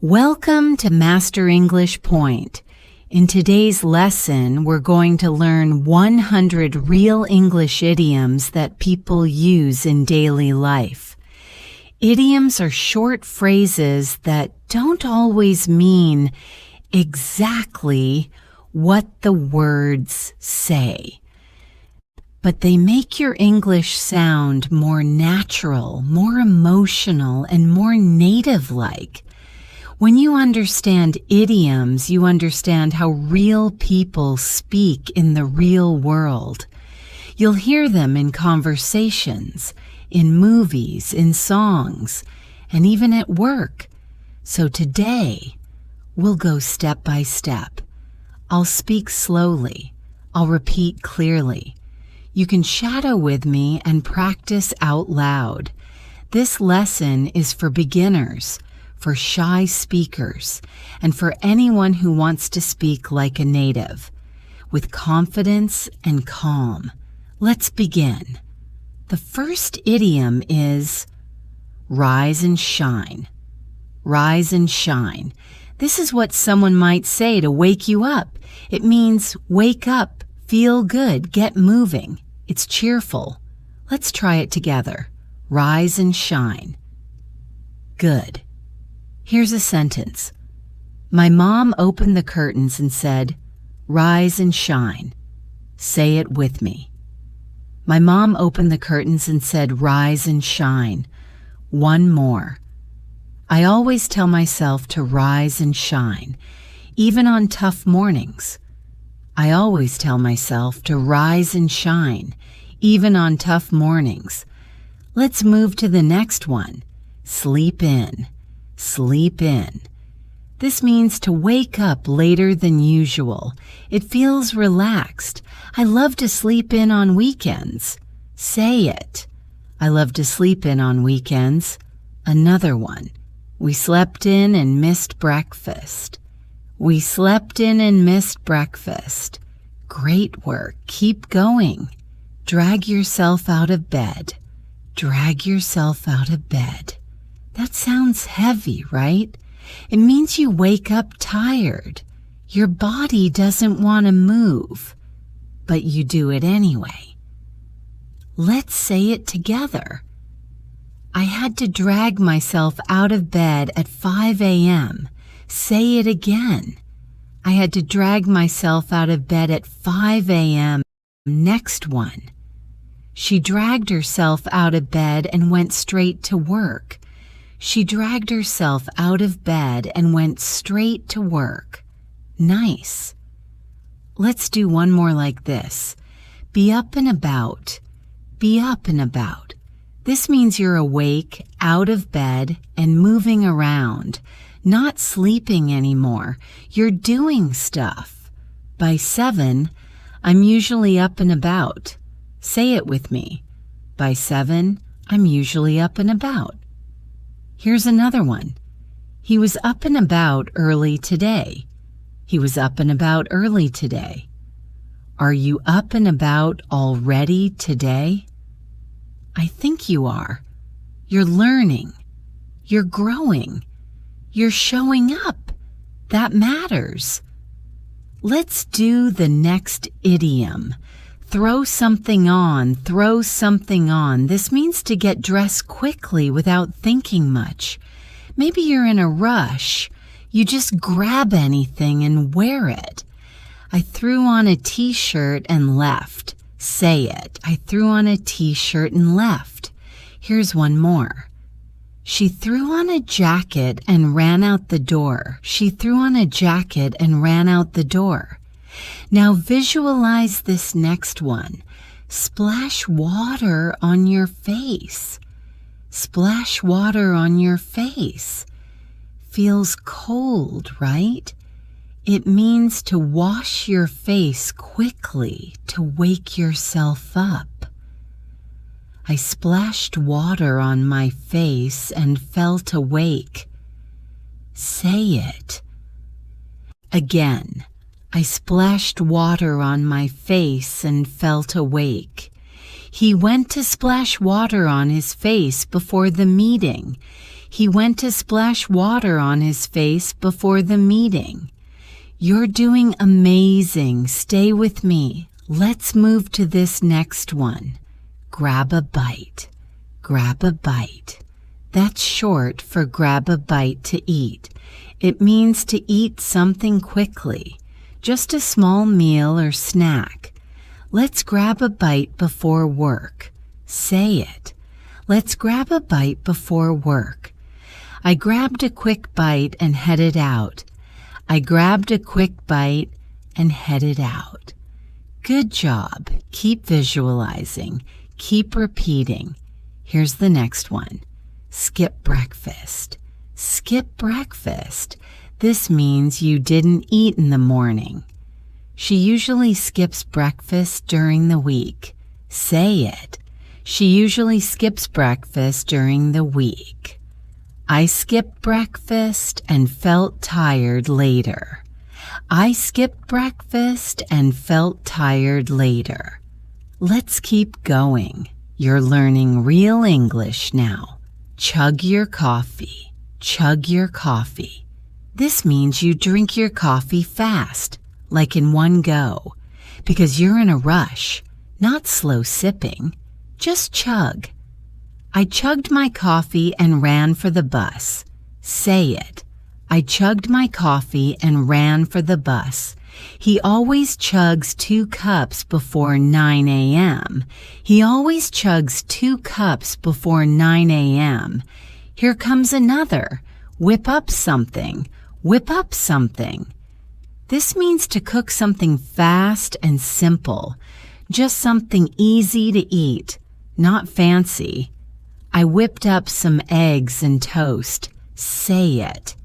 Welcome to Master English Point. In today's lesson, we're going to learn 100 real English idioms that people use in daily life. Idioms are short phrases that don't always mean exactly what the words say, but they make your English sound more natural, more emotional, and more native-like. When you understand idioms, you understand how real people speak in the real world. You'll hear them in conversations, in movies, in songs, and even at work. So today, we'll go step by step. I'll speak slowly. I'll repeat clearly. You can shadow with me and practice out loud. This lesson is for beginners, for shy speakers, and for anyone who wants to speak like a native, with confidence and calm. Let's begin. The first idiom is rise and shine. Rise and shine. This is what someone might say to wake you up. It means wake up, feel good, get moving. It's cheerful. Let's try it together. Rise and shine. Good. Here's a sentence. My mom opened the curtains and said, rise and shine. Say it with me. My mom opened the curtains and said, rise and shine. One more. I always tell myself to rise and shine, even on tough mornings. I always tell myself to rise and shine, even on tough mornings. Let's move to the next one. Sleep in. Sleep in. This means to wake up later than usual. It feels relaxed. I love to sleep in on weekends. Say it. I love to sleep in on weekends. Another one. We slept in and missed breakfast. We slept in and missed breakfast. Great work. Keep going. Drag yourself out of bed. Drag yourself out of bed. That sounds heavy, right? It means you wake up tired. Your body doesn't want to move, but you do it anyway. Let's say it together. I had to drag myself out of bed at 5 a.m. Say it again. I had to drag myself out of bed at 5 a.m. Next one. She dragged herself out of bed and went straight to work. She dragged herself out of bed and went straight to work. Nice. Let's do one more like this. Be up and about. Be up and about. This means you're awake, out of bed, and moving around. Not sleeping anymore. You're doing stuff. By 7, I'm usually up and about. Say it with me. By 7, I'm usually up and about. Here's another one. He was up and about early today. He was up and about early today. Are you up and about already today? I think you are. You're learning. You're growing. You're showing up. That matters. Let's do the next idiom. Throw something on, throw something on. This means to get dressed quickly without thinking much. Maybe you're in a rush. You just grab anything and wear it. I threw on a t-shirt and left. Say it. I threw on a t-shirt and left. Here's one more. She threw on a jacket and ran out the door. She threw on a jacket and ran out the door. Now visualize this next one. Splash water on your face. Splash water on your face. Feels cold, right? It means to wash your face quickly to wake yourself up. I splashed water on my face and felt awake. Say it. Again. I splashed water on my face and felt awake. He went to splash water on his face before the meeting. He went to splash water on his face before the meeting. You're doing amazing. Stay with me. Let's move to this next one. Grab a bite. Grab a bite. That's short for grab a bite to eat. It means to eat something quickly, just a small meal or snack. Let's grab a bite before work. Say it. Let's grab a bite before work. I grabbed a quick bite and headed out. I grabbed a quick bite and headed out. Good job. Keep visualizing. Keep repeating. Here's the next one. Skip breakfast. Skip breakfast. This means you didn't eat in the morning. She usually skips breakfast during the week. Say it. She usually skips breakfast during the week. I skipped breakfast and felt tired later. I skipped breakfast and felt tired later. Let's keep going. You're learning real English now. Chug your coffee. Chug your coffee. This means you drink your coffee fast, like in one go, because you're in a rush, not slow sipping. Just chug. I chugged my coffee and ran for the bus. Say it. I chugged my coffee and ran for the bus. He always chugs 2 cups before 9 a.m. He always chugs 2 cups before 9 a.m. Here comes another. Whip up something. Whip up something. This means to cook something fast and simple. Just something easy to eat, not fancy. I whipped up some eggs and toast. Say it.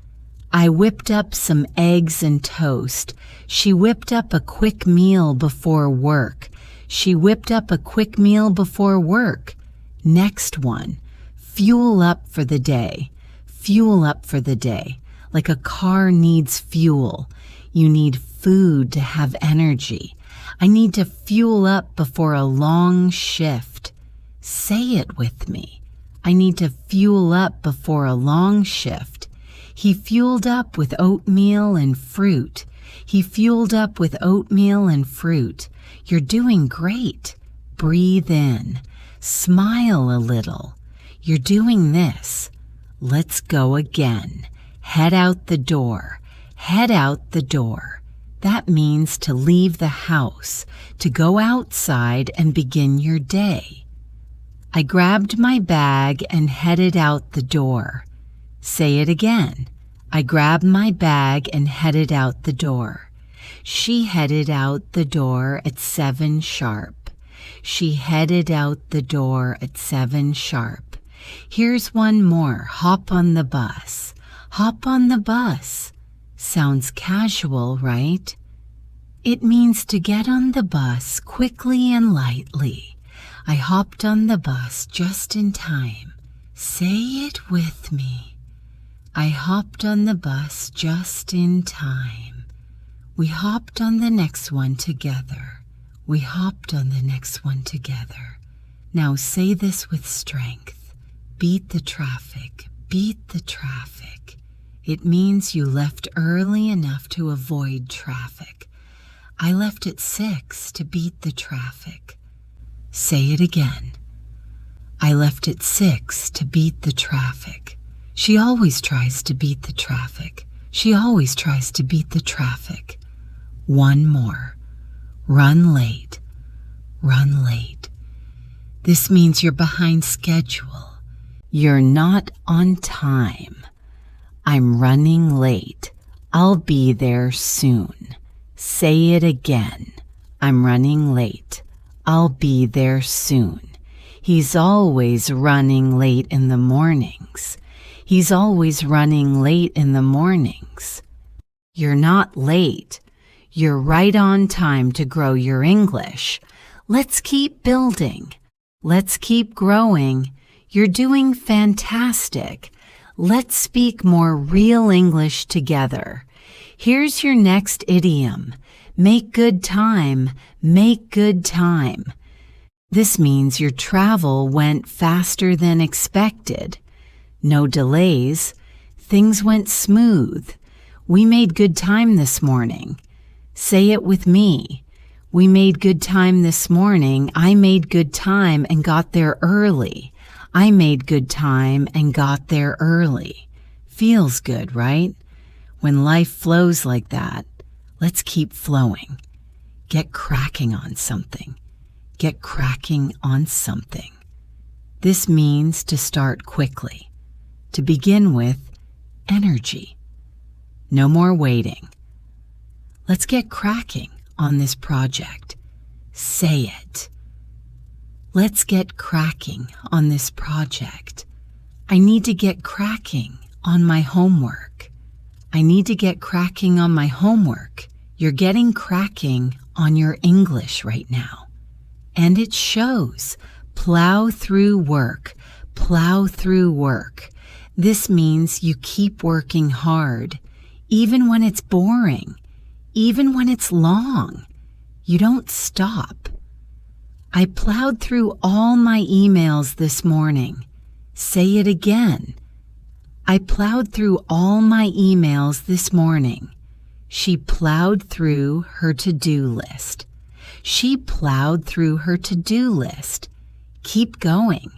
I whipped up some eggs and toast. She whipped up a quick meal before work. She whipped up a quick meal before work. Next one. Fuel up for the day. Fuel up for the day. Like a car needs fuel. You need food to have energy. I need to fuel up before a long shift. Say it with me. I need to fuel up before a long shift. He fueled up with oatmeal and fruit. He fueled up with oatmeal and fruit. You're doing great. Breathe in. Smile a little. You're doing this. Let's go again. Head out the door. Head out the door. That means to leave the house, to go outside and begin your day. I grabbed my bag and headed out the door. Say it again. I grabbed my bag and headed out the door. She headed out the door at 7 sharp. She headed out the door at 7 sharp. Here's one more. Hop on the bus. Hop on the bus. Sounds casual, right? It means to get on the bus quickly and lightly. I hopped on the bus just in time. Say it with me. I hopped on the bus just in time. We hopped on the next one together. We hopped on the next one together. Now say this with strength. Beat the traffic. Beat the traffic. It means you left early enough to avoid traffic. I left at 6 to beat the traffic. Say it again. I left at 6 to beat the traffic. She always tries to beat the traffic. She always tries to beat the traffic. One more. Run late. Run late. This means you're behind schedule. You're not on time. I'm running late. I'll be there soon. Say it again. I'm running late. I'll be there soon. He's always running late in the mornings. He's always running late in the mornings. You're not late. You're right on time to grow your English. Let's keep building. Let's keep growing. You're doing fantastic. Let's speak more real English together. Here's your next idiom. Make good time. Make good time. This means your travel went faster than expected. No delays. Things went smooth. We made good time this morning. Say it with me. We made good time this morning. I made good time and got there early. I made good time and got there early. Feels good, right? When life flows like that, let's keep flowing. Get cracking on something. Get cracking on something. This means to start quickly. To begin with, energy. No more waiting. Let's get cracking on this project. Say it. Let's get cracking on this project. I need to get cracking on my homework. I need to get cracking on my homework. You're getting cracking on your English right now. And it shows. Plow through work. Plow through work. This means you keep working hard, even when it's boring, even when it's long. You don't stop. I plowed through all my emails this morning. Say it again. I plowed through all my emails this morning. She plowed through her to-do list. She plowed through her to-do list. Keep going.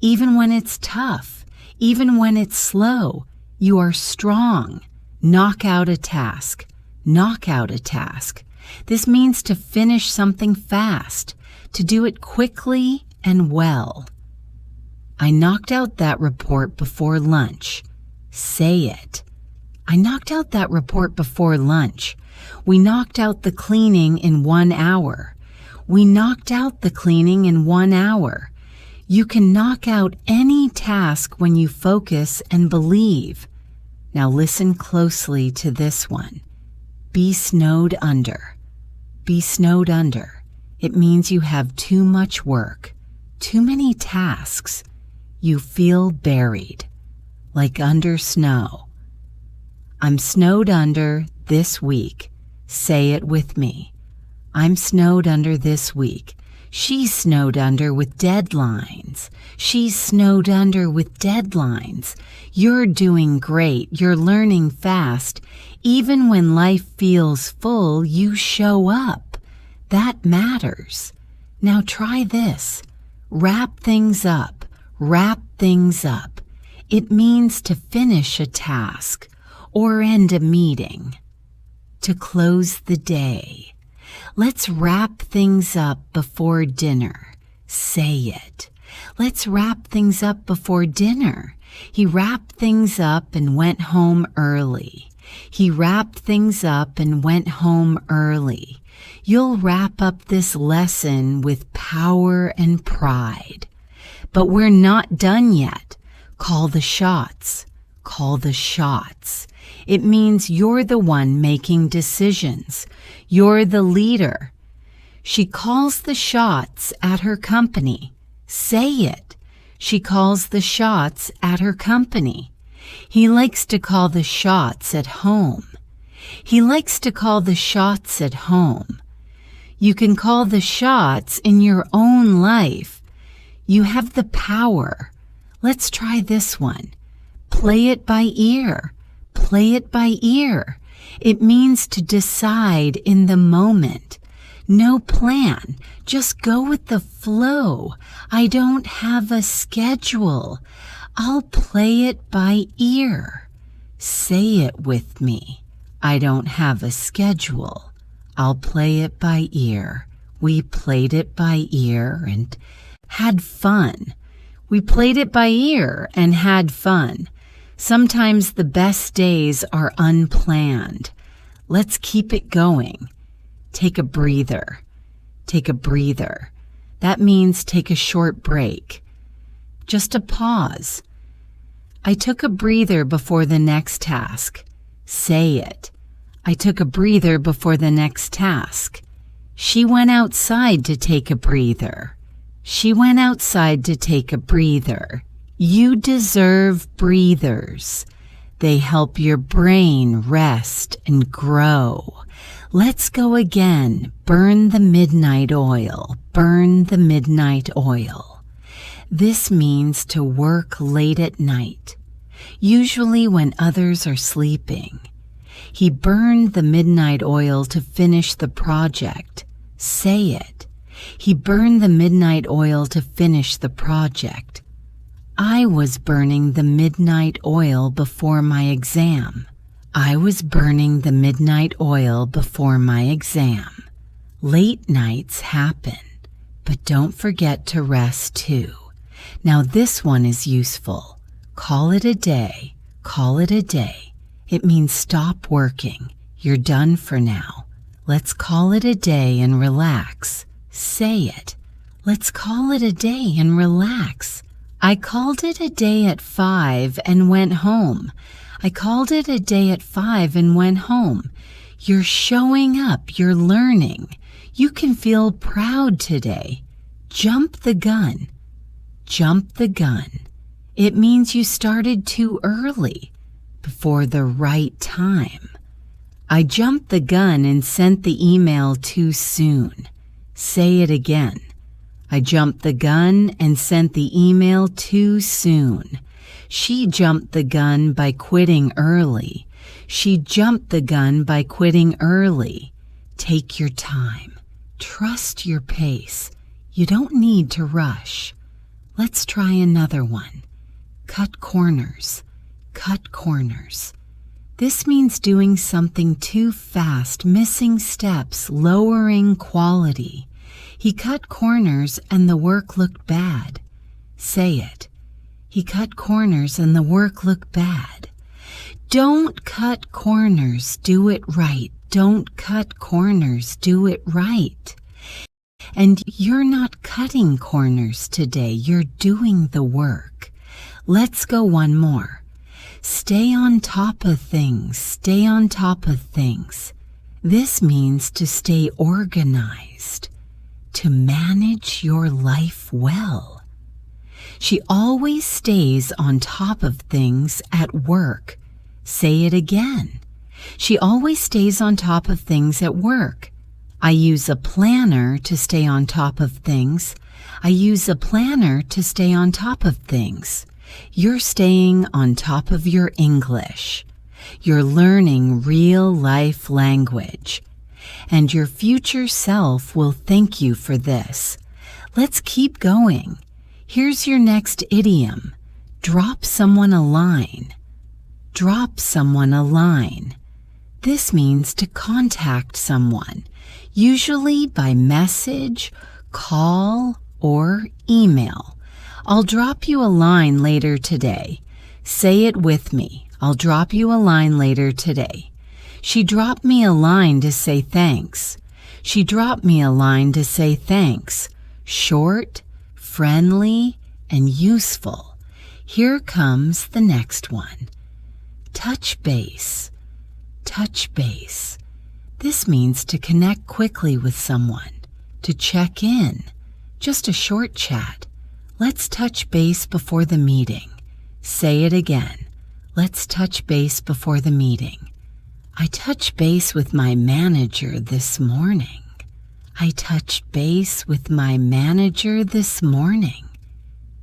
Even when it's tough, even when it's slow, you are strong. Knock out a task. Knock out a task. This means to finish something fast, to do it quickly and well. I knocked out that report before lunch. Say it. I knocked out that report before lunch. We knocked out the cleaning in 1 hour. We knocked out the cleaning in 1 hour. You can knock out any task when you focus and believe. Now listen closely to this one. Be snowed under. Be snowed under. It means you have too much work, too many tasks. You feel buried, like under snow. I'm snowed under this week. Say it with me. I'm snowed under this week. She's snowed under with deadlines. She's snowed under with deadlines. You're doing great. You're learning fast. Even when life feels full, you show up. That matters. Now try this. Wrap things up. Wrap things up. It means to finish a task or end a meeting. To close the day. Let's wrap things up before dinner. Say it. Let's wrap things up before dinner. He wrapped things up and went home early. He wrapped things up and went home early. You'll wrap up this lesson with power and pride. But we're not done yet. Call the shots. Call the shots. It means you're the one making decisions. You're the leader. She calls the shots at her company. Say it. She calls the shots at her company. He likes to call the shots at home. He likes to call the shots at home. You can call the shots in your own life. You have the power. Let's try this one. Play it by ear. Play it by ear. It means to decide in the moment. No plan. Just go with the flow. I don't have a schedule. I'll play it by ear. Say it with me. I don't have a schedule. I'll play it by ear. We played it by ear and had fun. We played it by ear and had fun. Sometimes the best days are unplanned. Let's keep it going. Take a breather. Take a breather. That means take a short break. Just a pause. I took a breather before the next task. Say it. I took a breather before the next task. She went outside to take a breather. She went outside to take a breather. You deserve breathers. They help your brain rest and grow. Let's go again. Burn the midnight oil. Burn the midnight oil. This means to work late at night, usually when others are sleeping. He burned the midnight oil to finish the project. Say it. He burned the midnight oil to finish the project. I was burning the midnight oil before my exam. I was burning the midnight oil before my exam. Late nights happen, but don't forget to rest too. Now this one is useful. Call it a day. Call it a day. It means stop working. You're done for now. Let's call it a day and relax. Say it. Let's call it a day and relax. I called it a day at 5 and went home. I called it a day at 5 and went home. You're showing up. You're learning. You can feel proud today. Jump the gun. Jump the gun. It means you started too early, before the right time. I jumped the gun and sent the email too soon. Say it again. I jumped the gun and sent the email too soon. She jumped the gun by quitting early. She jumped the gun by quitting early. Take your time. Trust your pace. You don't need to rush. Let's try another one. Cut corners. Cut corners. This means doing something too fast, missing steps, lowering quality. He cut corners and the work looked bad. Say it. He cut corners and the work looked bad. Don't cut corners, do it right. Don't cut corners, do it right. And you're not cutting corners today, you're doing the work. Let's go one more. Stay on top of things, stay on top of things. This means to stay organized, to manage your life well. She always stays on top of things at work. Say it again. She always stays on top of things at work. I use a planner to stay on top of things. I use a planner to stay on top of things. You're staying on top of your English. You're learning real-life language. And your future self will thank you for this. Let's keep going. Here's your next idiom. Drop someone a line. Drop someone a line. This means to contact someone, usually by message, call, or email. I'll drop you a line later today. Say it with me. I'll drop you a line later today. She dropped me a line to say thanks. She dropped me a line to say thanks. Short, friendly, and useful. Here comes the next one. Touch base. Touch base. This means to connect quickly with someone, to check in, just a short chat. Let's touch base before the meeting. Say it again. Let's touch base before the meeting. I touched base with my manager this morning. I touched base with my manager this morning.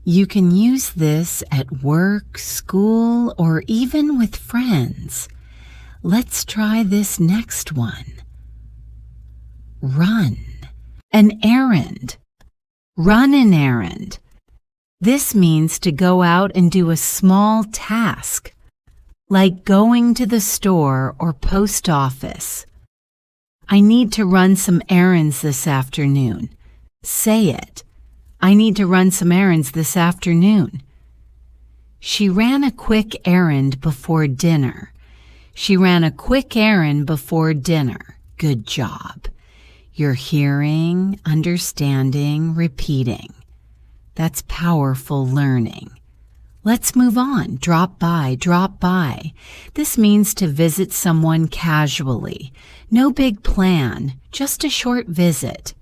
You can use this at work, school, or even with friends. Let's try this next one. Run. An errand. Run an errand. This means to go out and do a small task, like going to the store or post office. I need to run some errands this afternoon. Say it. I need to run some errands this afternoon. She ran a quick errand before dinner. She ran a quick errand before dinner. Good job. You're hearing, understanding, repeating. That's powerful learning. Let's move on. Drop by, drop by. This means to visit someone casually. No big plan, just a short visit.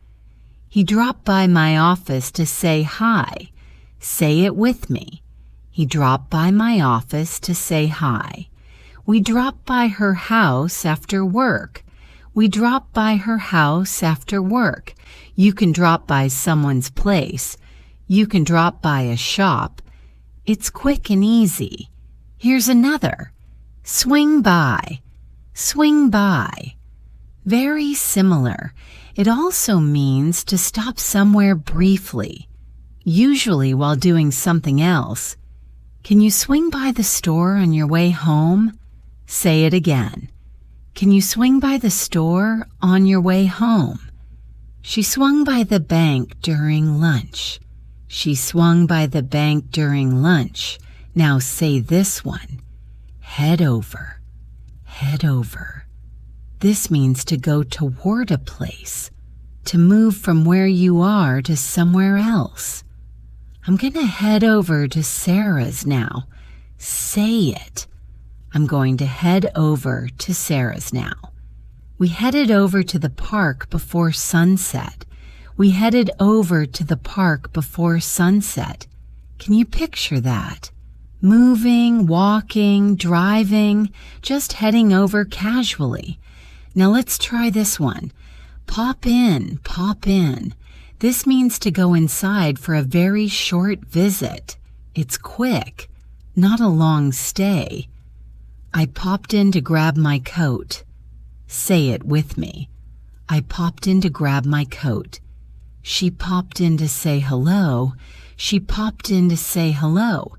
He dropped by my office to say hi. Say it with me. He dropped by my office to say hi. We dropped by her house after work. We dropped by her house after work. You can drop by someone's place. You can drop by a shop. It's quick and easy. Here's another. Swing by. Swing by. Very similar. It also means to stop somewhere briefly, usually while doing something else. Can you swing by the store on your way home? Say it again. Can you swing by the store on your way home? She swung by the bank during lunch. She swung by the bank during lunch. Now say this one. Head over. Head over. This means to go toward a place, to move from where you are to somewhere else. I'm going to head over to Sarah's now. Say it. I'm going to head over to Sarah's now. We headed over to the park before sunset. We headed over to the park before sunset. Can you picture that? Moving, walking, driving, just heading over casually. Now let's try this one. Pop in, pop in. This means to go inside for a very short visit. It's quick, not a long stay. I popped in to grab my coat. Say it with me. I popped in to grab my coat. She popped in to say hello. She popped in to say hello.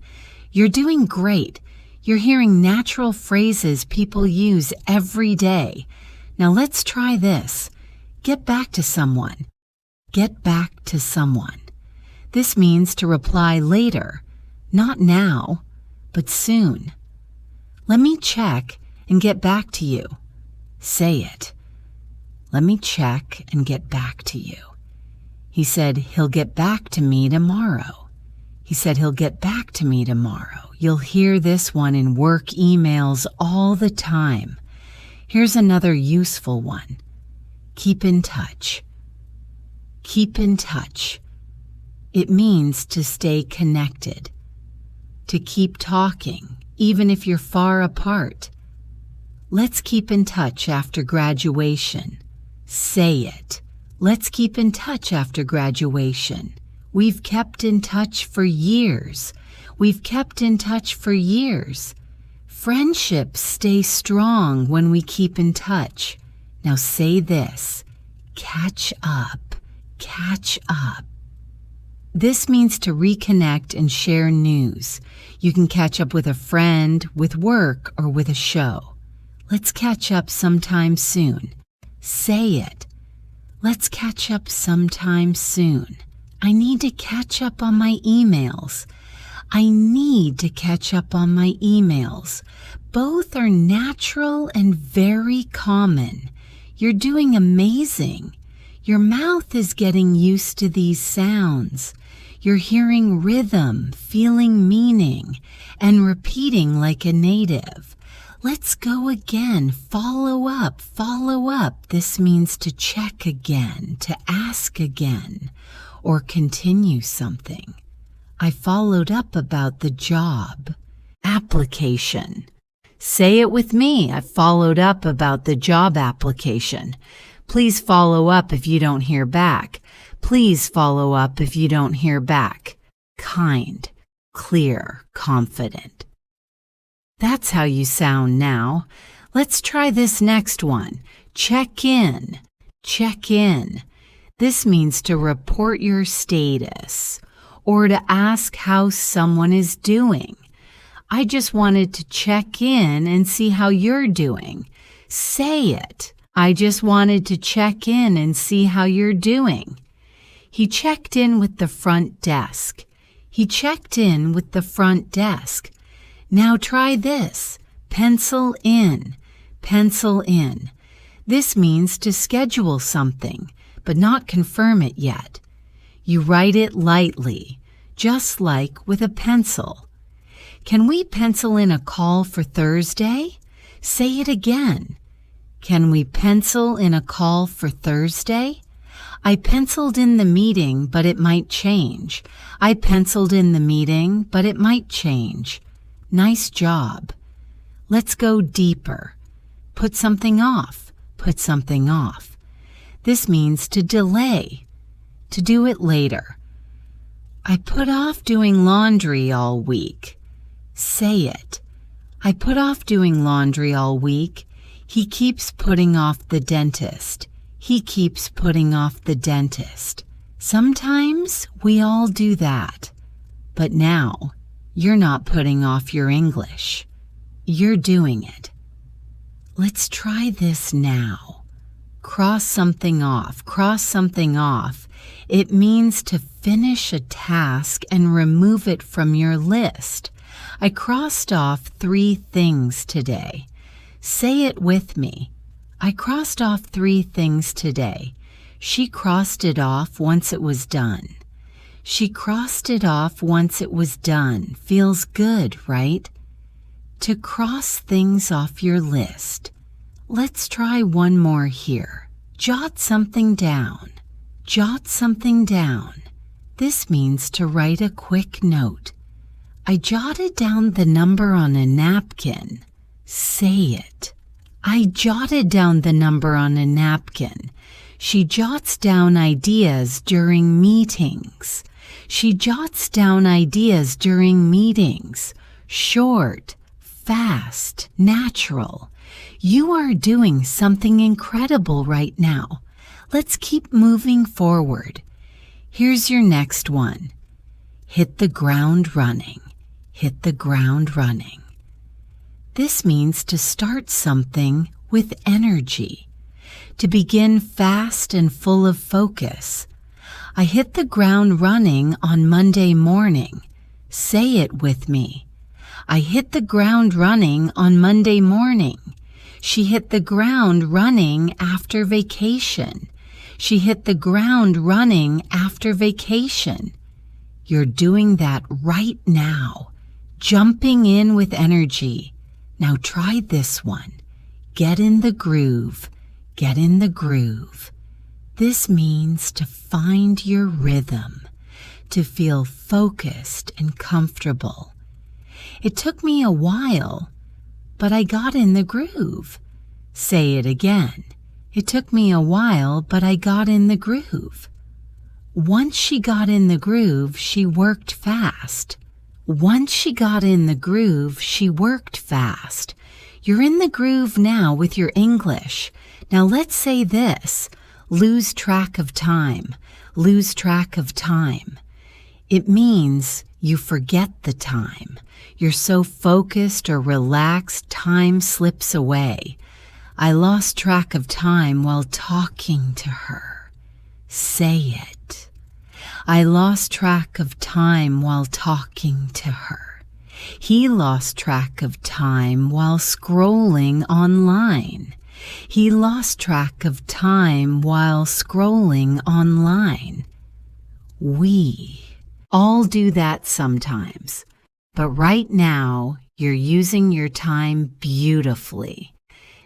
You're doing great. You're hearing natural phrases people use every day. Now let's try this. Get back to someone. Get back to someone. This means to reply later, not now, but soon. Let me check and get back to you. Say it. Let me check and get back to you. He said he'll get back to me tomorrow. He said he'll get back to me tomorrow. You'll hear this one in work emails all the time. Here's another useful one. Keep in touch. Keep in touch. It means to stay connected, to keep talking, even if you're far apart. Let's keep in touch after graduation. Say it. Let's keep in touch after graduation. We've kept in touch for years. We've kept in touch for years. Friendships stay strong when we keep in touch. Now say this. Catch up. Catch up. This means to reconnect and share news. You can catch up with a friend, with work, or with a show. Let's catch up sometime soon. Say it. Let's catch up sometime soon. I need to catch up on my emails. I need to catch up on my emails. Both are natural and very common. You're doing amazing. Your mouth is getting used to these sounds. You're hearing rhythm, feeling meaning, and repeating like a native. Let's go again. Follow up, follow up. This means to check again, to ask again, or continue something. I followed up about the job. Application. Say it with me. I followed up about the job application. Please follow up if you don't hear back. Please follow up if you don't hear back. Kind, clear, confident. That's how you sound now. Let's try this next one. Check in. Check in. This means to report your status or to ask how someone is doing. I just wanted to check in and see how you're doing. Say it. I just wanted to check in and see how you're doing. He checked in with the front desk. He checked in with the front desk. Now try this. Pencil in. Pencil in. This means to schedule something, but not confirm it yet. You write it lightly, just like with a pencil. Can we pencil in a call for Thursday? Say it again. Can we pencil in a call for Thursday? I penciled in the meeting, but it might change. I penciled in the meeting, but it might change. Nice job. Let's go deeper. Put something off. Put something off. This means to delay, to do it later. I put off doing laundry all week. Say it. I put off doing laundry all week. He keeps putting off the dentist. He keeps putting off the dentist. Sometimes we all do that. But now, you're not putting off your English. You're doing it. Let's try this now. Cross something off. Cross something off. It means to finish a task and remove it from your list. I crossed off 3 things today. Say it with me. I crossed off 3 things today. She crossed it off once it was done. She crossed it off once it was done. Feels good, right? To cross things off your list. Let's try one more here. Jot something down. Jot something down. This means to write a quick note. I jotted down the number on a napkin. Say it. I jotted down the number on a napkin. She jots down ideas during meetings. She jots down ideas during meetings. Short, fast, natural. You are doing something incredible right now. Let's keep moving forward. Here's your next one. Hit the ground running. Hit the ground running. This means to start something with energy. To begin fast and full of focus. I hit the ground running on Monday morning. Say it with me. I hit the ground running on Monday morning. She hit the ground running after vacation. She hit the ground running after vacation. You're doing that right now, jumping in with energy. Now try this one. Get in the groove. Get in the groove. This means to find your rhythm, to feel focused and comfortable. It took me a while, but I got in the groove. Say it again. It took me a while, but I got in the groove. Once she got in the groove, she worked fast. Once she got in the groove, she worked fast. You're in the groove now with your English. Now let's say this. Lose track of time. Lose track of time. It means you forget the time. You're so focused or relaxed, time slips away. I lost track of time while talking to her. Say it. I lost track of time while talking to her. He lost track of time while scrolling online. He lost track of time while scrolling online. We all do that sometimes, but right now you're using your time beautifully.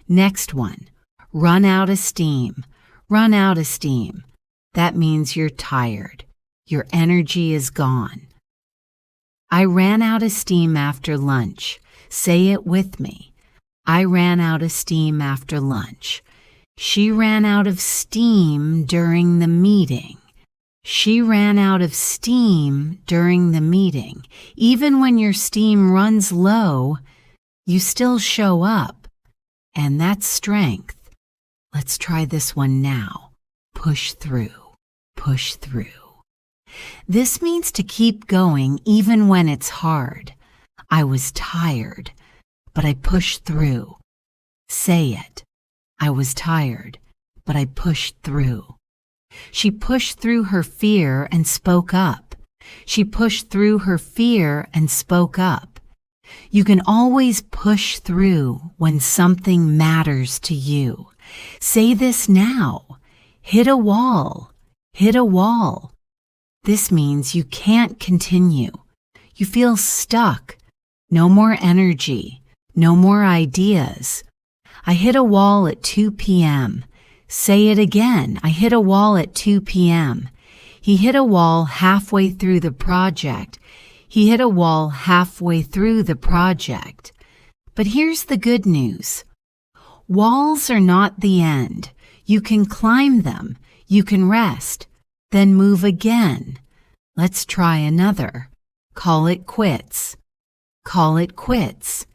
Next one, run out of steam. Run out of steam. That means you're tired. Your energy is gone. I ran out of steam after lunch. Say it with me. I ran out of steam after lunch. She ran out of steam during the meeting. She ran out of steam during the meeting. Even when your steam runs low, you still show up. And that's strength. Let's try this one now. Push through. Push through. This means to keep going even when it's hard. I was tired, but I pushed through. Say it. I was tired, but I pushed through. She pushed through her fear and spoke up. She pushed through her fear and spoke up. You can always push through when something matters to you. Say this now. Hit a wall. Hit a wall. This means you can't continue. You feel stuck. No more energy. No more ideas. I hit a wall at 2 p.m. Say it again. I hit a wall at 2 p.m. He hit a wall halfway through the project. He hit a wall halfway through the project. But here's the good news. Walls are not the end. You can climb them. You can rest. Then move again. Let's try another. Call it quits. Call it quits.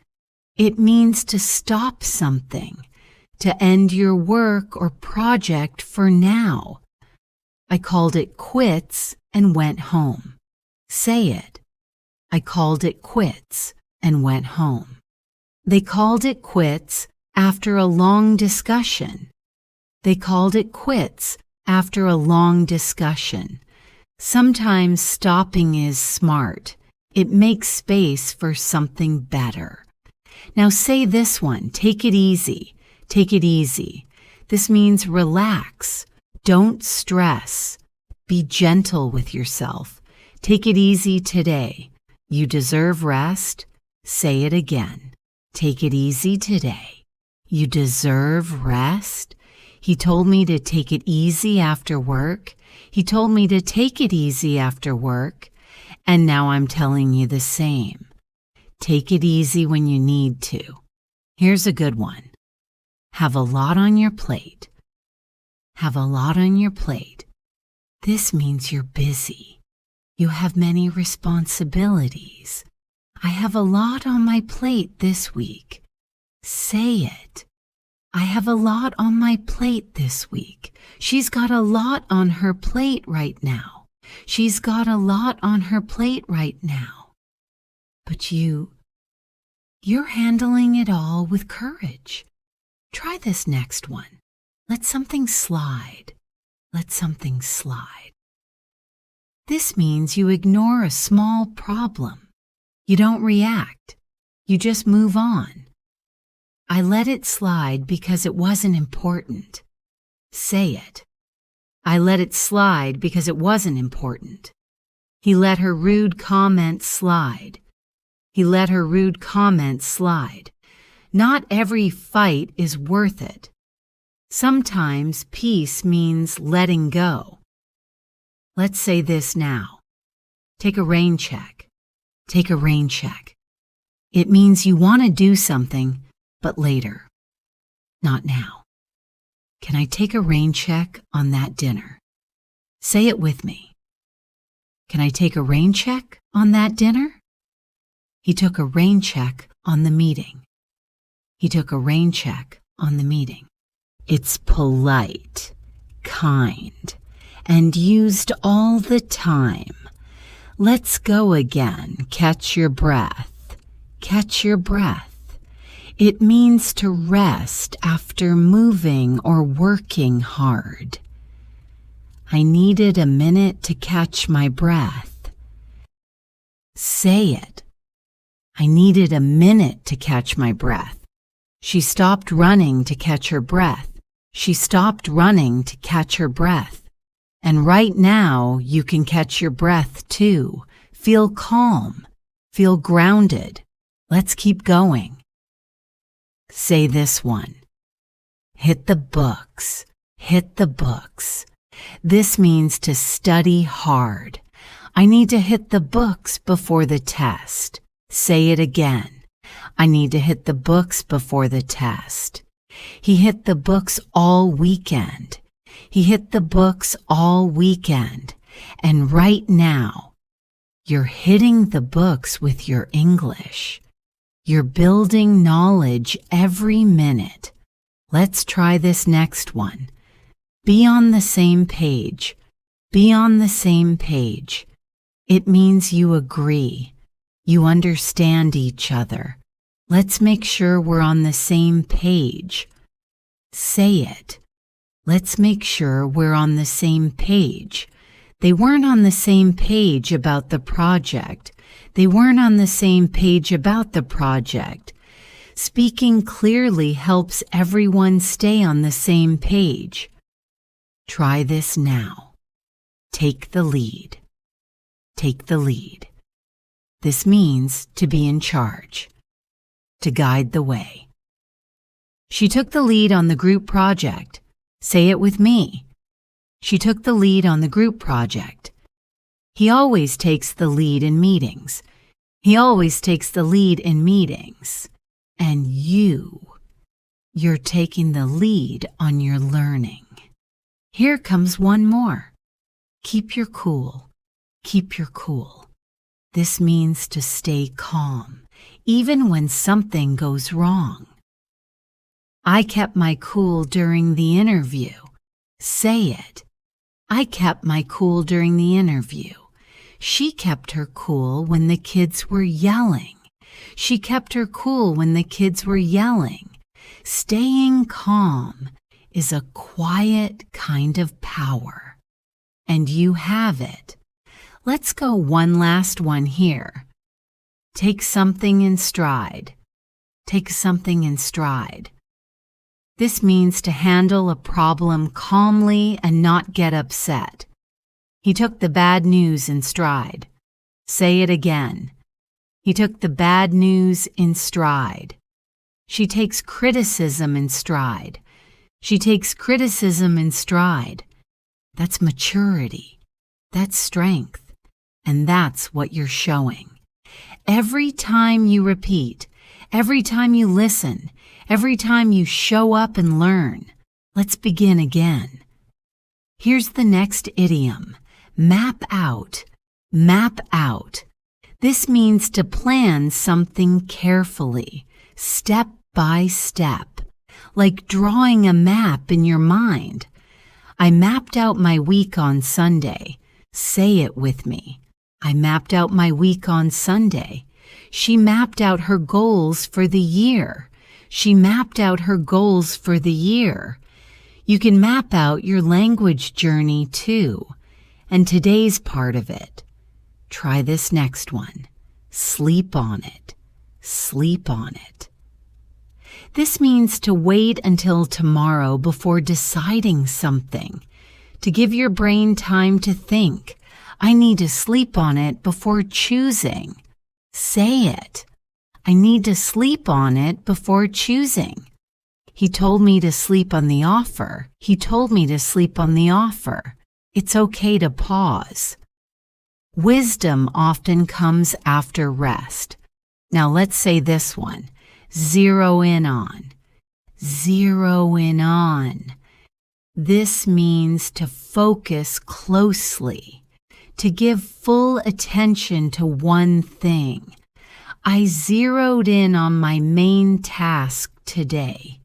It means to stop something, to end your work or project for now. I called it quits and went home. Say it. I called it quits and went home. They called it quits after a long discussion. They called it quits after a long discussion. Sometimes stopping is smart. It makes space for something better. Now say this one, take it easy. Take it easy. This means relax. Don't stress. Be gentle with yourself. Take it easy today. You deserve rest. Say it again. Take it easy today. You deserve rest. He told me to take it easy after work. He told me to take it easy after work. And now I'm telling you the same. Take it easy when you need to. Here's a good one. Have a lot on your plate. Have a lot on your plate. This means you're busy. You have many responsibilities. I have a lot on my plate this week. Say it. I have a lot on my plate this week. She's got a lot on her plate right now. She's got a lot on her plate right now. But you're handling it all with courage. Try this next one. Let something slide. Let something slide. This means you ignore a small problem. You don't react. You just move on. I let it slide because it wasn't important. Say it. I let it slide because it wasn't important. He let her rude comment slide. He let her rude comment slide. Not every fight is worth it. Sometimes peace means letting go. Let's say this now. Take a rain check. Take a rain check. It means you want to do something, but later. Not now. Can I take a rain check on that dinner? Say it with me. Can I take a rain check on that dinner? He took a rain check on the meeting. He took a rain check on the meeting. It's polite, kind, and used all the time. Let's go again. Catch your breath. Catch your breath. It means to rest after moving or working hard. I needed a minute to catch my breath. Say it. I needed a minute to catch my breath. She stopped running to catch her breath. She stopped running to catch her breath. And right now, you can catch your breath too. Feel calm. Feel grounded. Let's keep going. Say this one. Hit the books. Hit the books. This means to study hard. I need to hit the books before the test. Say it again. I need to hit the books before the test. He hit the books all weekend. He hit the books all weekend. And right now, you're hitting the books with your English. You're building knowledge every minute. Let's try this next one. Be on the same page. Be on the same page. It means you agree. You understand each other. Let's make sure we're on the same page. Say it. Let's make sure we're on the same page. They weren't on the same page about the project. They weren't on the same page about the project. Speaking clearly helps everyone stay on the same page. Try this now. Take the lead. Take the lead. This means to be in charge, to guide the way. She took the lead on the group project. Say it with me. She took the lead on the group project. He always takes the lead in meetings. He always takes the lead in meetings. And you're taking the lead on your learning. Here comes one more. Keep your cool. Keep your cool. This means to stay calm, even when something goes wrong. I kept my cool during the interview. Say it. I kept my cool during the interview. She kept her cool when the kids were yelling. She kept her cool when the kids were yelling. Staying calm is a quiet kind of power, and you have it. Let's go one last one here. Take something in stride. Take something in stride. This means to handle a problem calmly and not get upset. He took the bad news in stride. Say it again. He took the bad news in stride. She takes criticism in stride. She takes criticism in stride. That's maturity. That's strength. And that's what you're showing. Every time you repeat, every time you listen, every time you show up and learn, let's begin again. Here's the next idiom. Map out. Map out. This means to plan something carefully, step by step, like drawing a map in your mind. I mapped out my week on Sunday. Say it with me. I mapped out my week on Sunday. She mapped out her goals for the year. She mapped out her goals for the year. You can map out your language journey too, and today's part of it. Try this next one. Sleep on it. Sleep on it. This means to wait until tomorrow before deciding something, to give your brain time to think. I need to sleep on it before choosing. Say it. I need to sleep on it before choosing. He told me to sleep on the offer. He told me to sleep on the offer. It's okay to pause. Wisdom often comes after rest. Now let's say this one. Zero in on. Zero in on. This means to focus closely, to give full attention to one thing. I zeroed in on my main task today.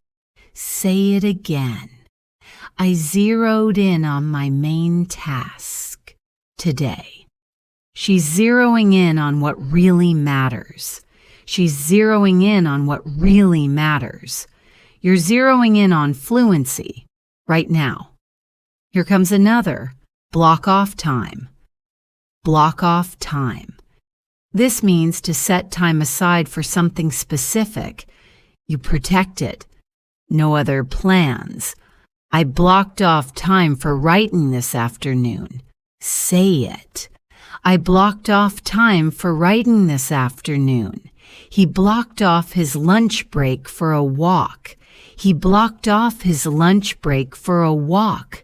Say it again. I zeroed in on my main task today. She's zeroing in on what really matters. She's zeroing in on what really matters. You're zeroing in on fluency right now. Here comes another. Block off time. Block off time. This means to set time aside for something specific. You protect it. No other plans. I blocked off time for writing this afternoon. Say it. I blocked off time for writing this afternoon. He blocked off his lunch break for a walk. He blocked off his lunch break for a walk.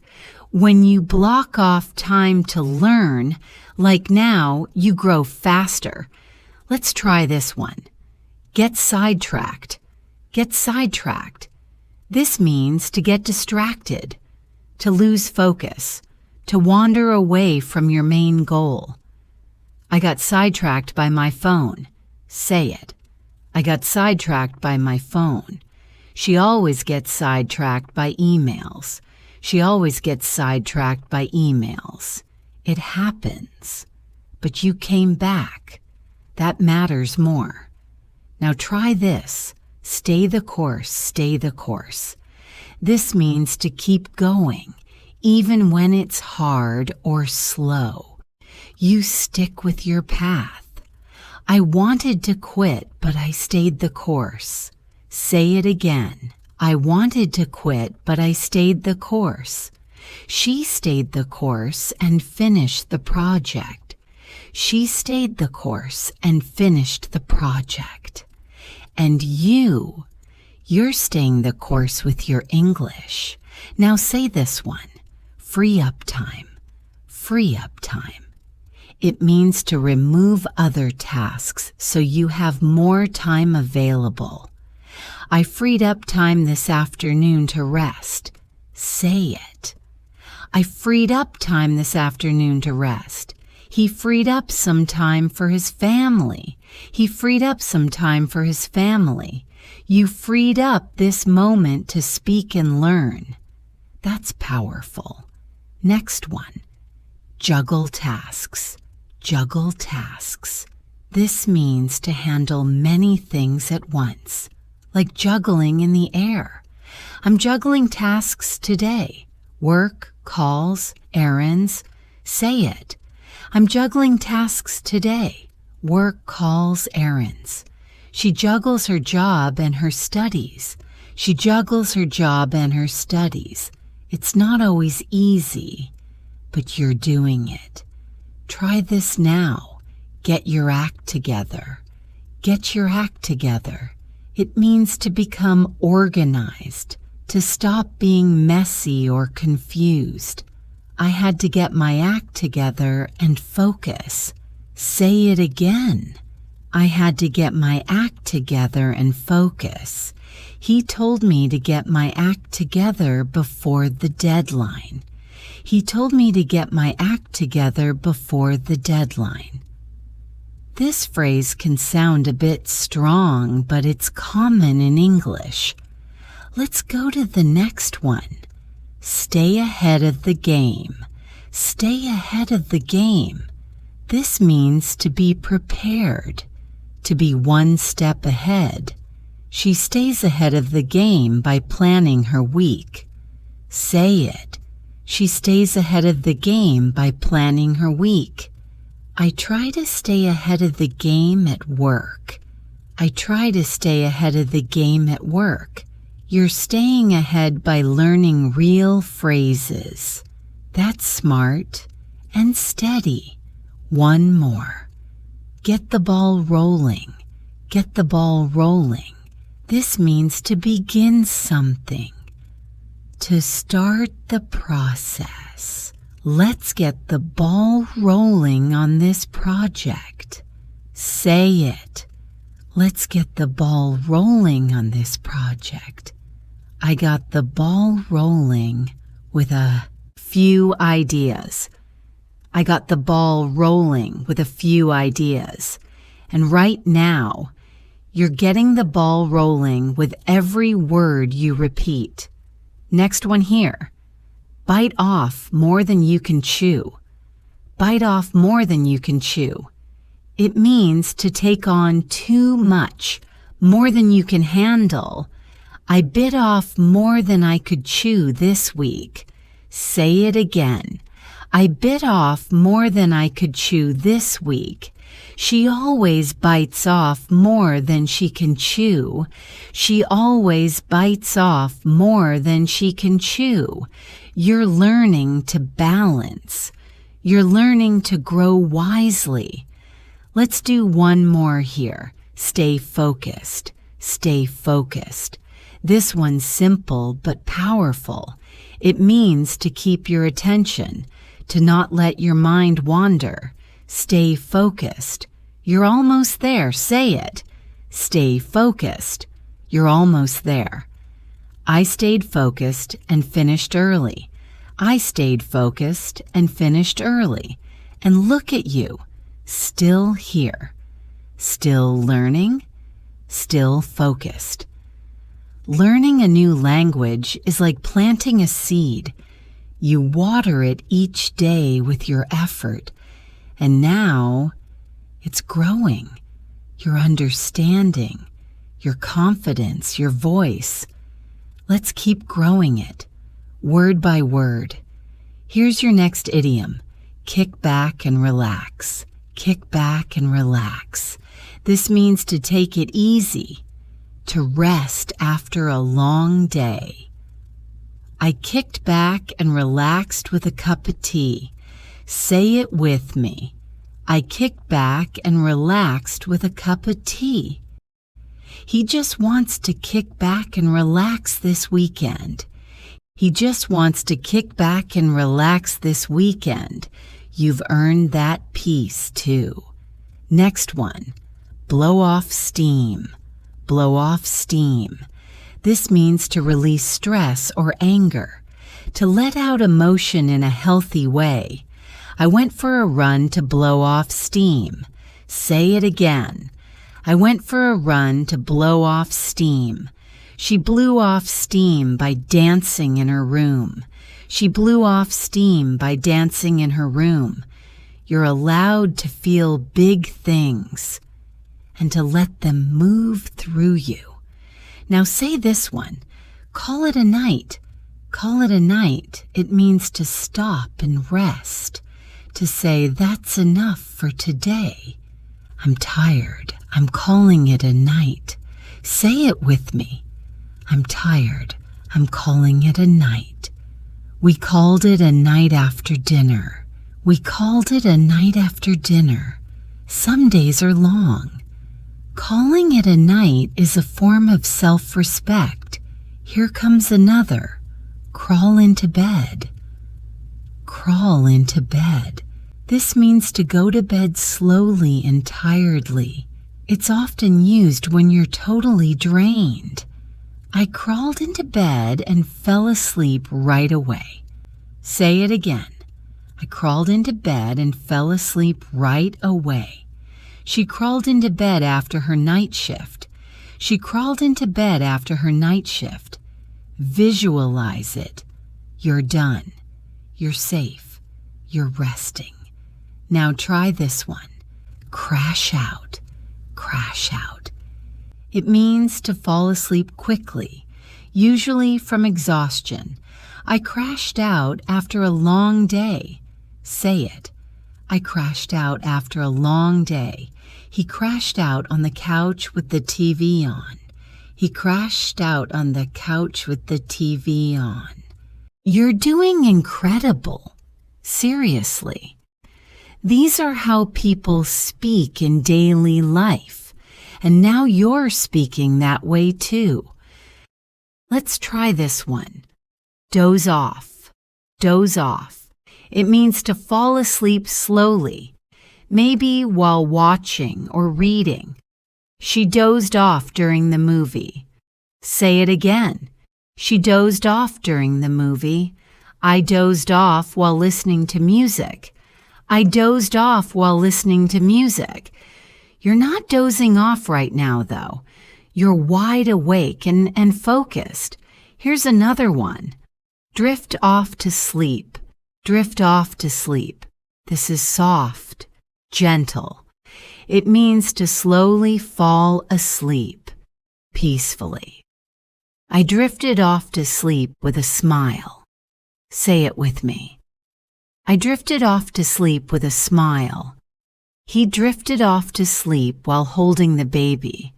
When you block off time to learn, like now, you grow faster. Let's try this one. Get sidetracked. Get sidetracked. This means to get distracted, to lose focus, to wander away from your main goal. I got sidetracked by my phone. Say it. I got sidetracked by my phone. She always gets sidetracked by emails. She always gets sidetracked by emails. It happens. But you came back. That matters more. Now try this. Stay the course, stay the course. This means to keep going, even when it's hard or slow. You stick with your path. I wanted to quit, but I stayed the course. Say it again. I wanted to quit, but I stayed the course. She stayed the course and finished the project. She stayed the course and finished the project. And you're staying the course with your English. Now say this one. Free up time. Free up time. It means to remove other tasks so you have more time available. I freed up time this afternoon to rest. Say it. I freed up time this afternoon to rest. He freed up some time for his family. He freed up some time for his family. You freed up this moment to speak and learn. That's powerful. Next one. Juggle tasks. Juggle tasks. This means to handle many things at once, like juggling in the air. I'm juggling tasks today. Work, calls, errands. Say it. I'm juggling tasks today. Work, calls, errands. She juggles her job and her studies. She juggles her job and her studies. It's not always easy, but you're doing it. Try this now. Get your act together. Get your act together. It means to become organized, to stop being messy or confused. I had to get my act together and focus. Say it again. I had to get my act together and focus. He told me to get my act together before the deadline. He told me to get my act together before the deadline. This phrase can sound a bit strong, but it's common in English. Let's go to the next one. Stay ahead of the game. Stay ahead of the game. This means to be prepared, to be one step ahead. She stays ahead of the game by planning her week. Say it. She stays ahead of the game by planning her week. I try to stay ahead of the game at work. I try to stay ahead of the game at work. You're staying ahead by learning real phrases. That's smart and steady. One more. Get the ball rolling. Get the ball rolling. This means to begin something. To start the process. Let's get the ball rolling on this project. Say it. Let's get the ball rolling on this project. I got the ball rolling with a few ideas. I got the ball rolling with a few ideas. And right now, you're getting the ball rolling with every word you repeat. Next one here. Bite off more than you can chew. Bite off more than you can chew. It means to take on too much, more than you can handle. I bit off more than I could chew this week. Say it again. I bit off more than I could chew this week. She always bites off more than she can chew. She always bites off more than she can chew. You're learning to balance. You're learning to grow wisely. Let's do one more here. Stay focused. Stay focused. This one's simple but powerful. It means to keep your attention, to not let your mind wander. Stay focused. You're almost there. Say it. Stay focused. You're almost there. I stayed focused and finished early. I stayed focused and finished early. And look at you, still here. Still learning, still focused. Learning a new language is like planting a seed. You water it each day with your effort, and now it's growing. Your understanding, your confidence, your voice. Let's keep growing it, word by word. Here's your next idiom. Kick back and relax. Kick back and relax. This means to take it easy, to rest after a long day. I kicked back and relaxed with a cup of tea. Say it with me. I kicked back and relaxed with a cup of tea. He just wants to kick back and relax this weekend. He just wants to kick back and relax this weekend. You've earned that peace too. Next one. Blow off steam. Blow off steam. This means to release stress or anger, to let out emotion in a healthy way. I went for a run to blow off steam. Say it again. I went for a run to blow off steam. She blew off steam by dancing in her room. She blew off steam by dancing in her room. You're allowed to feel big things and to let them move through you. Now say this one. Call it a night. Call it a night. It means to stop and rest. To say, that's enough for today. I'm tired. I'm calling it a night. Say it with me. I'm tired. I'm calling it a night. We called it a night after dinner. We called it a night after dinner. Some days are long. Calling it a night is a form of self-respect. Here comes another. Crawl into bed. Crawl into bed. This means to go to bed slowly and tiredly. It's often used when you're totally drained. I crawled into bed and fell asleep right away. Say it again. I crawled into bed and fell asleep right away. She crawled into bed after her night shift. She crawled into bed after her night shift. Visualize it. You're done. You're safe. You're resting. Now try this one. Crash out. Crash out. It means to fall asleep quickly, usually from exhaustion. I crashed out after a long day. Say it. I crashed out after a long day. He crashed out on the couch with the TV on. He crashed out on the couch with the TV on. You're doing incredible. Seriously. These are how people speak in daily life, and now you're speaking that way too. Let's try this one. Doze off. Doze off. It means to fall asleep slowly, maybe while watching or reading. She dozed off during the movie. Say it again. She dozed off during the movie. I dozed off while listening to music. I dozed off while listening to music. You're not dozing off right now, though. You're wide awake and focused. Here's another one. Drift off to sleep. Drift off to sleep. This is soft, gentle. It means to slowly fall asleep, peacefully. I drifted off to sleep with a smile. Say it with me. I drifted off to sleep with a smile. He drifted off to sleep while holding the baby.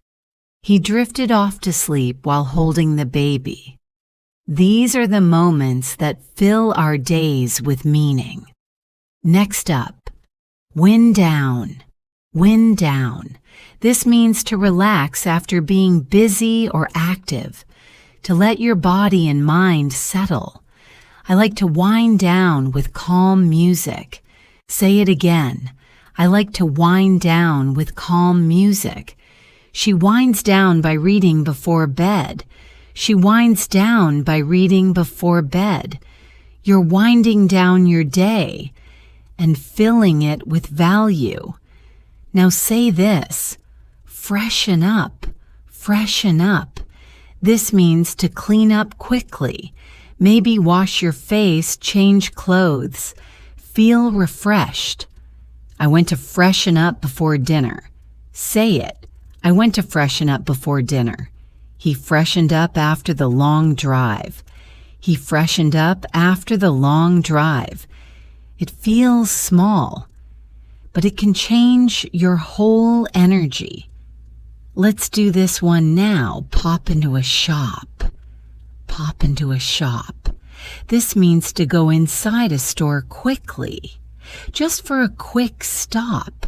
He drifted off to sleep while holding the baby. These are the moments that fill our days with meaning. Next up, wind down. Wind down. This means to relax after being busy or active, to let your body and mind settle. I like to wind down with calm music. Say it again. I like to wind down with calm music. She winds down by reading before bed. She winds down by reading before bed. You're winding down your day and filling it with value. Now say this. Freshen up. Freshen up. This means to clean up quickly. Maybe wash your face, change clothes. Feel refreshed. I went to freshen up before dinner. Say it. I went to freshen up before dinner. He freshened up after the long drive. He freshened up after the long drive. It feels small, but it can change your whole energy. Let's do this one now. Pop into a shop. Pop into a shop. This means to go inside a store quickly, just for a quick stop.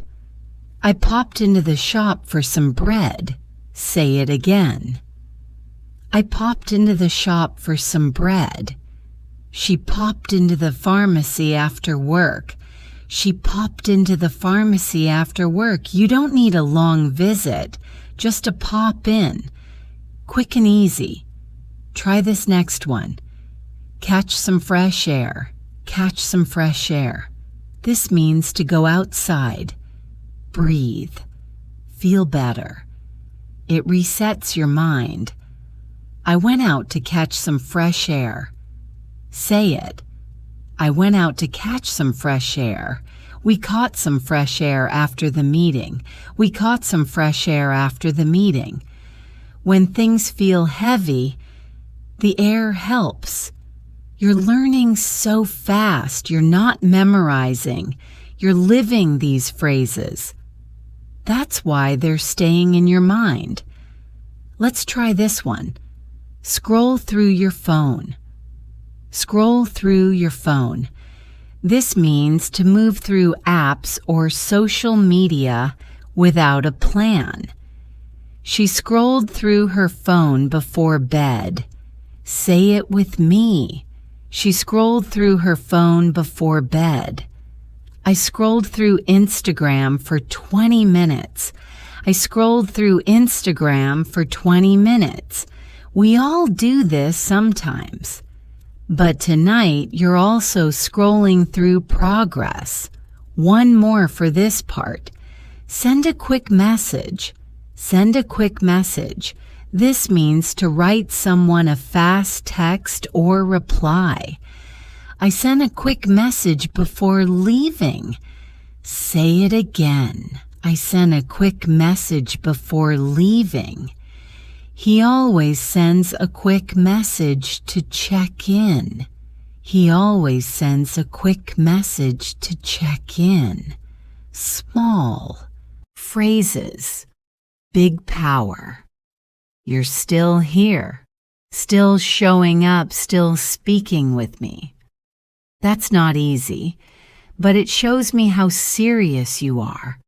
I popped into the shop for some bread. Say it again. I popped into the shop for some bread. She popped into the pharmacy after work. She popped into the pharmacy after work. You don't need a long visit, just to pop in. Quick and easy. Try this next one. Catch some fresh air. Catch some fresh air. This means to go outside, breathe, feel better. It resets your mind. I went out to catch some fresh air. Say it. I went out to catch some fresh air. We caught some fresh air after the meeting. We caught some fresh air after the meeting. When things feel heavy, the air helps. You're learning so fast. You're not memorizing. You're living these phrases. That's why they're staying in your mind. Let's try this one. Scroll through your phone. Scroll through your phone. This means to move through apps or social media without a plan. She scrolled through her phone before bed. Say it with me. She scrolled through her phone before bed. I scrolled through Instagram for 20 minutes. I scrolled through Instagram for 20 minutes. We all do this sometimes. But tonight, you're also scrolling through progress. One more for this part. Send a quick message. Send a quick message. This means to write someone a fast text or reply. I sent a quick message before leaving. Say it again. I sent a quick message before leaving. He always sends a quick message to check in. He always sends a quick message to check in. Small phrases, big power. You're still here, still showing up, still speaking with me. That's not easy, but it shows me how serious you are,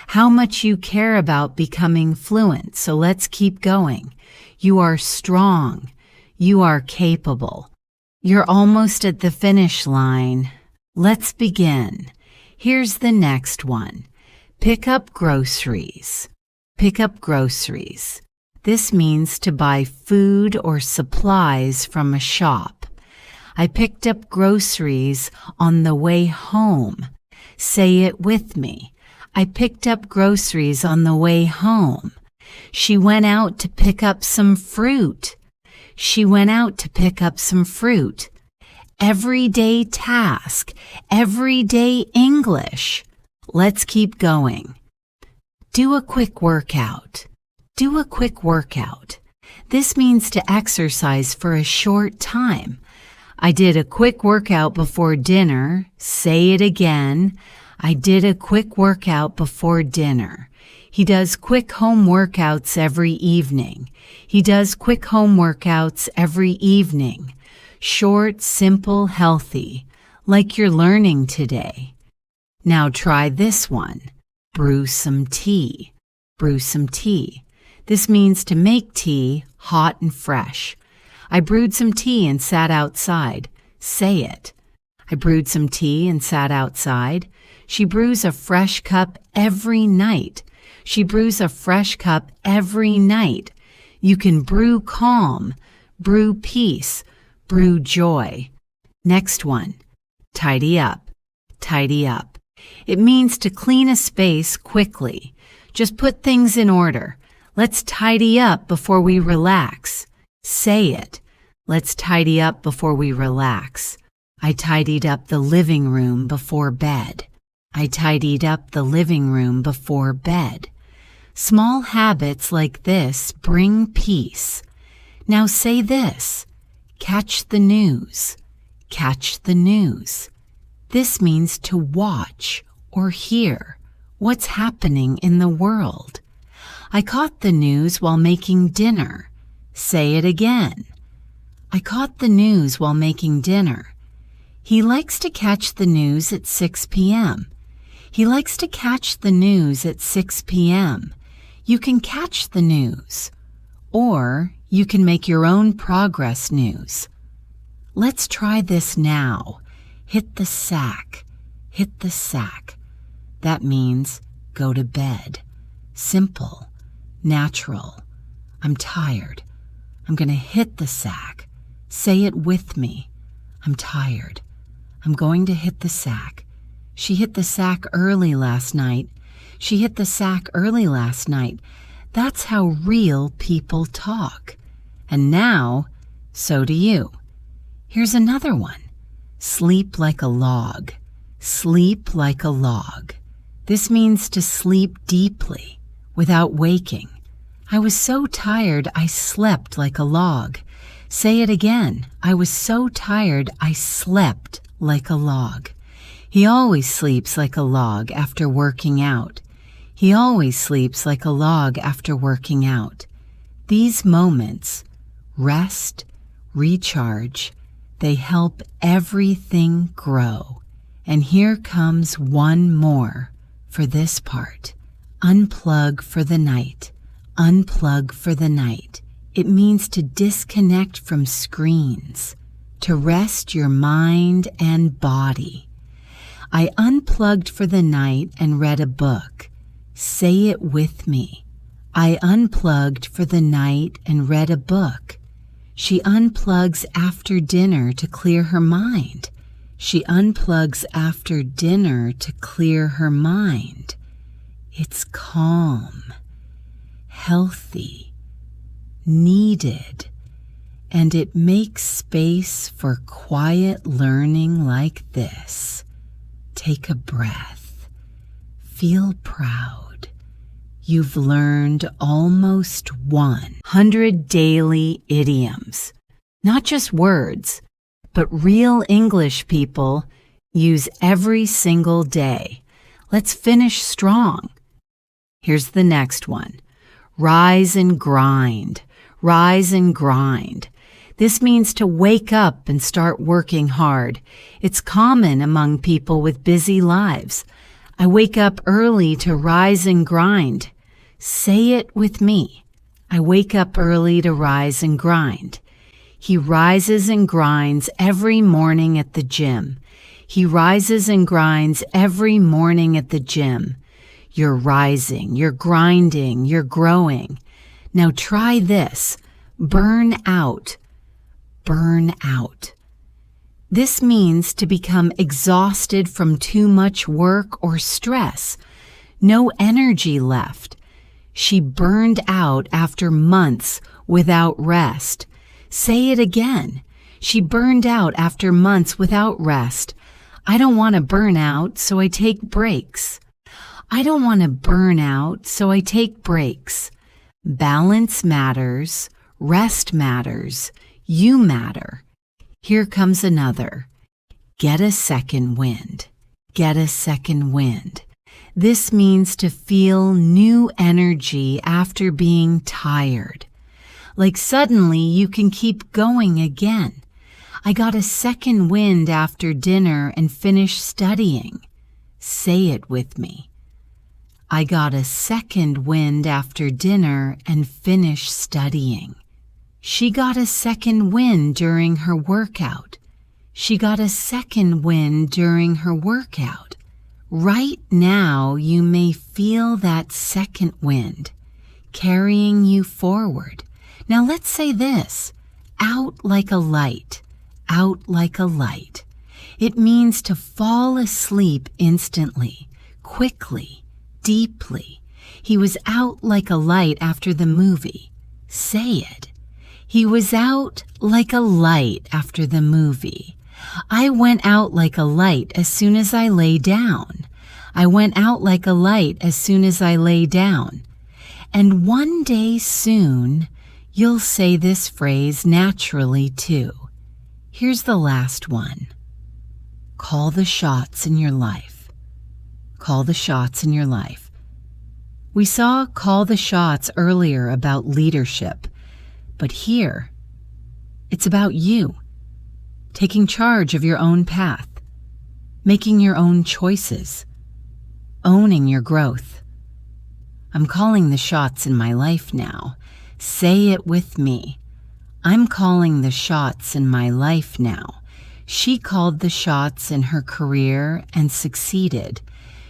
how much you care about becoming fluent. So let's keep going. You are strong. You are capable. You're almost at the finish line. Let's begin. Here's the next one. Pick up groceries. Pick up groceries. This means to buy food or supplies from a shop. I picked up groceries on the way home. Say it with me. I picked up groceries on the way home. She went out to pick up some fruit. She went out to pick up some fruit. Everyday task, everyday English. Let's keep going. Do a quick workout. Do a quick workout. This means to exercise for a short time. I did a quick workout before dinner. Say it again. I did a quick workout before dinner. He does quick home workouts every evening. He does quick home workouts every evening. Short, simple, healthy, like you're learning today. Now try this one. Brew some tea. Brew some tea. This means to make tea hot and fresh. I brewed some tea and sat outside. Say it. I brewed some tea and sat outside. She brews a fresh cup every night. She brews a fresh cup every night. You can brew calm, brew peace, brew joy. Next one. Tidy up. Tidy up. It means to clean a space quickly. Just put things in order. Let's tidy up before we relax. Say it. Let's tidy up before we relax. I tidied up the living room before bed. I tidied up the living room before bed. Small habits like this bring peace. Now say this. Catch the news. Catch the news. This means to watch or hear what's happening in the world. I caught the news while making dinner. Say it again. I caught the news while making dinner. He likes to catch the news at 6 p.m. He likes to catch the news at 6 p.m. You can catch the news, or you can make your own progress news. Let's try this now. Hit the sack. Hit the sack. That means go to bed. Simple. Natural. I'm tired. I'm going to hit the sack. Say it with me. I'm tired. I'm going to hit the sack. She hit the sack early last night. She hit the sack early last night. That's how real people talk. And now, so do you. Here's another one. Sleep like a log. Sleep like a log. This means to sleep deeply, without waking. I was so tired I slept like a log. Say it again. I was so tired I slept like a log. He always sleeps like a log after working out. He always sleeps like a log after working out. These moments, rest, recharge, they help everything grow. And here comes one more for this part. Unplug for the night. Unplug for the night. It means to disconnect from screens, to rest your mind and body. I unplugged for the night and read a book. Say it with me. I unplugged for the night and read a book. She unplugs after dinner to clear her mind. She unplugs after dinner to clear her mind. It's calm, healthy, needed, and it makes space for quiet learning like this. Take a breath. Feel proud. You've learned almost 100 daily idioms. Not just words, but real English people use every single day. Let's finish strong. Here's the next one. Rise and grind. Rise and grind. This means to wake up and start working hard. It's common among people with busy lives. I wake up early to rise and grind. Say it with me. I wake up early to rise and grind. He rises and grinds every morning at the gym. He rises and grinds every morning at the gym. You're rising, you're grinding, you're growing. Now try this. Burn out. Burn out. This means to become exhausted from too much work or stress. No energy left. She burned out after months without rest. Say it again. She burned out after months without rest. I don't want to burn out, so I take breaks. I don't want to burn out, so I take breaks. Balance matters. Rest matters. You matter. Here comes another. Get a second wind. Get a second wind. This means to feel new energy after being tired. Like suddenly you can keep going again. I got a second wind after dinner and finished studying. Say it with me. I got a second wind after dinner and finished studying. She got a second wind during her workout. She got a second wind during her workout. Right now, you may feel that second wind carrying you forward. Now let's say this, out like a light, out like a light. It means to fall asleep instantly, quickly, deeply. He was out like a light after the movie. Say it. He was out like a light after the movie. I went out like a light as soon as I lay down. I went out like a light as soon as I lay down. And one day soon, you'll say this phrase naturally too. Here's the last one. Call the shots in your life. Call the shots in your life. We saw call the shots earlier about leadership. But here, it's about you, taking charge of your own path, making your own choices, owning your growth. I'm calling the shots in my life now. Say it with me. I'm calling the shots in my life now. She called the shots in her career and succeeded.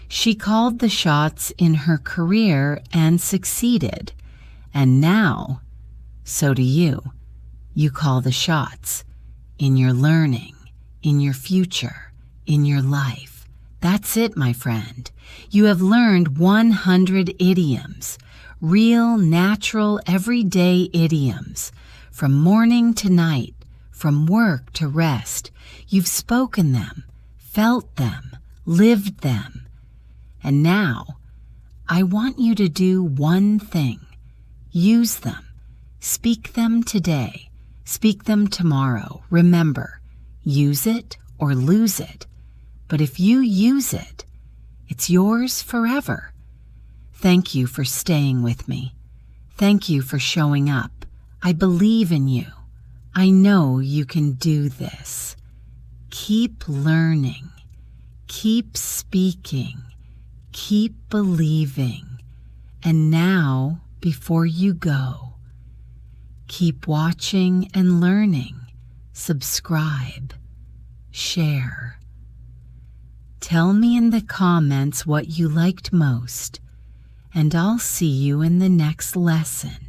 She called the shots in her career and succeeded. And now, so do you. You call the shots in your learning, in your future, in your life. That's it, my friend. You have learned 100 idioms, real, natural, everyday idioms. From morning to night, from work to rest, you've spoken them, felt them, lived them. And now, I want you to do one thing. Use them. Speak them today. Speak them tomorrow. Remember, use it or lose it. But if you use it, it's yours forever. Thank you for staying with me. Thank you for showing up. I believe in you. I know you can do this. Keep learning. Keep speaking. Keep believing. And now, before you go, keep watching and learning. Subscribe. Share. Tell me in the comments what you liked most, and I'll see you in the next lesson.